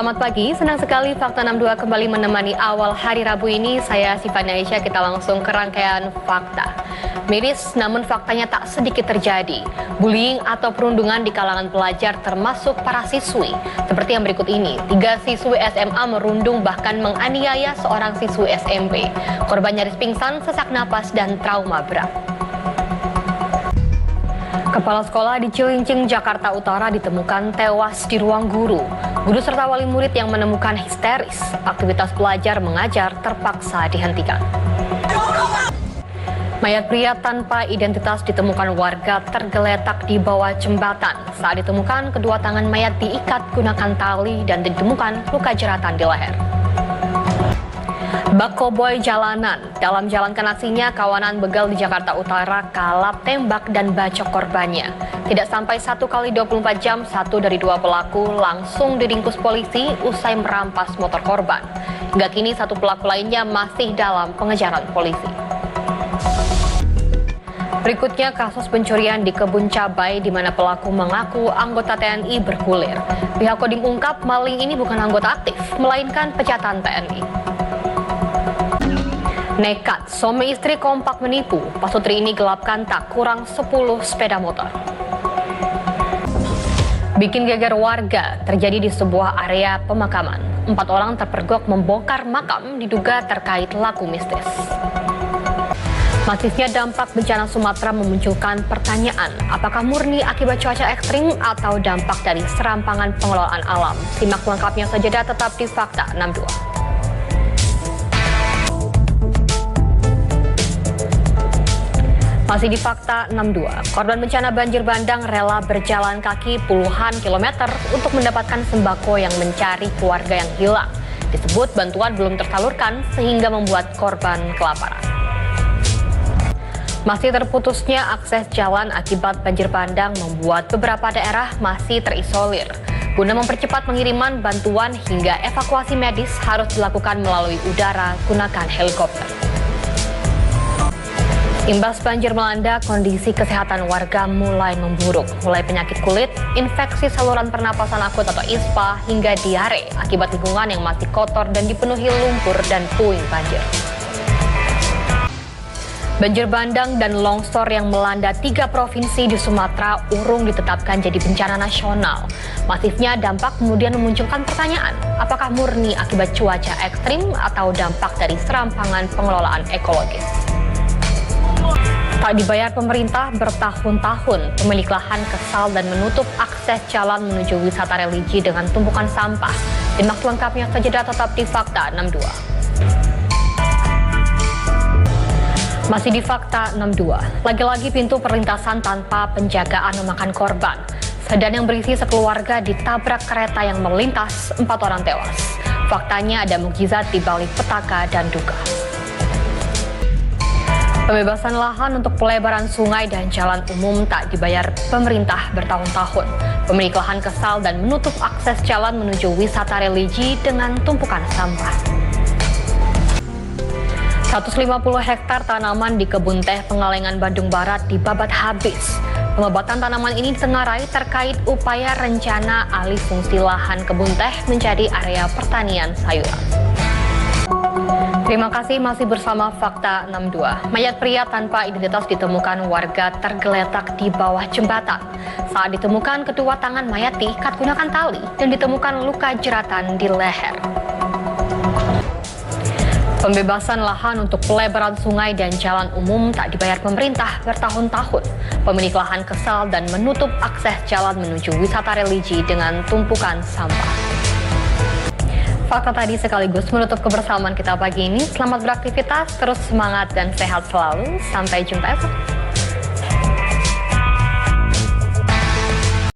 Selamat pagi, senang sekali Fakta 62 kembali menemani awal hari Rabu ini. Saya Sifani Aisyah, kita langsung ke rangkaian fakta. Miris, namun faktanya tak sedikit terjadi. Bullying atau perundungan di kalangan pelajar termasuk para siswi. Seperti yang berikut ini, 3 siswi SMA merundung bahkan menganiaya seorang siswi SMP. Korban nyaris pingsan, sesak napas, dan trauma berat. Kepala sekolah di Cilincing, Jakarta Utara ditemukan tewas di ruang guru. Guru serta wali murid yang menemukan histeris. Aktivitas belajar mengajar terpaksa dihentikan. Mayat pria tanpa identitas ditemukan warga tergeletak di bawah jembatan. Saat ditemukan, kedua tangan mayat diikat gunakan tali dan ditemukan luka jeratan di leher. Bak koboi jalanan. Dalam jalankan aksinya, kawanan begal di Jakarta Utara kalap tembak dan bacok korbannya. Tidak sampai 1 kali 24 jam, satu dari 2 pelaku langsung diringkus polisi usai merampas motor korban. Hingga kini 1 pelaku lainnya masih dalam pengejaran polisi. Berikutnya kasus pencurian di kebun cabai di mana pelaku mengaku anggota TNI bergulir. Pihak Kodim ungkap maling ini bukan anggota aktif, melainkan pejataan TNI. Nekat, suami istri kompak menipu. Pasutri ini gelapkan tak kurang 10 sepeda motor. Bikin geger warga terjadi di sebuah area pemakaman. 4 orang terpergok membongkar makam diduga terkait laku mistis. Masifnya dampak bencana Sumatera memunculkan pertanyaan, apakah murni akibat cuaca ekstrim atau dampak dari serampangan pengelolaan alam? Simak lengkapnya saja tetap di Fakta 62. Masih di Fakta 62, korban bencana banjir bandang rela berjalan kaki puluhan kilometer untuk mendapatkan sembako yang mencari keluarga yang hilang. Disebut bantuan belum tersalurkan sehingga membuat korban kelaparan. Masih terputusnya akses jalan akibat banjir bandang membuat beberapa daerah masih terisolir. Guna mempercepat pengiriman bantuan hingga evakuasi medis harus dilakukan melalui udara gunakan helikopter. Imbas banjir melanda, kondisi kesehatan warga mulai memburuk. Mulai penyakit kulit, infeksi saluran pernapasan akut atau ISPA, hingga diare akibat lingkungan yang masih kotor dan dipenuhi lumpur dan puing banjir. Banjir bandang dan longsor yang melanda 3 provinsi di Sumatera urung ditetapkan jadi bencana nasional. Masifnya dampak kemudian memunculkan pertanyaan, apakah murni akibat cuaca ekstrim atau dampak dari serampangan pengelolaan ekologis? Tak dibayar pemerintah bertahun-tahun, pemilik lahan kesal dan menutup akses jalan menuju wisata religi dengan tumpukan sampah. Simak lengkapnya saja tetap di Fakta 62. Masih di Fakta 62, lagi-lagi pintu perlintasan tanpa penjagaan memakan korban. Sedan yang berisi sekeluarga ditabrak kereta yang melintas, 4 orang tewas. Faktanya ada mukjizat di balik petaka dan duka. Pembebasan lahan untuk pelebaran sungai dan jalan umum tak dibayar pemerintah bertahun-tahun. Pemilik lahan kesal dan menutup akses jalan menuju wisata religi dengan tumpukan sampah. 150 hektar tanaman di kebun teh Pengalengan, Bandung Barat dibabat habis. Pengobatan tanaman ini ditengarai terkait upaya rencana alih fungsi lahan kebun teh menjadi area pertanian sayuran. Terima kasih masih bersama Fakta 62. Mayat pria tanpa identitas ditemukan warga tergeletak di bawah jembatan. Saat ditemukan, kedua tangan mayat diikat gunakan tali dan ditemukan luka jeratan di leher. Pembebasan lahan untuk pelebaran sungai dan jalan umum tak dibayar pemerintah bertahun-tahun. Pemilik lahan kesal dan menutup akses jalan menuju wisata religi dengan tumpukan sampah. Fakta tadi sekaligus menutup kebersamaan kita pagi ini. Selamat beraktivitas, terus semangat dan sehat selalu. Sampai jumpa esok.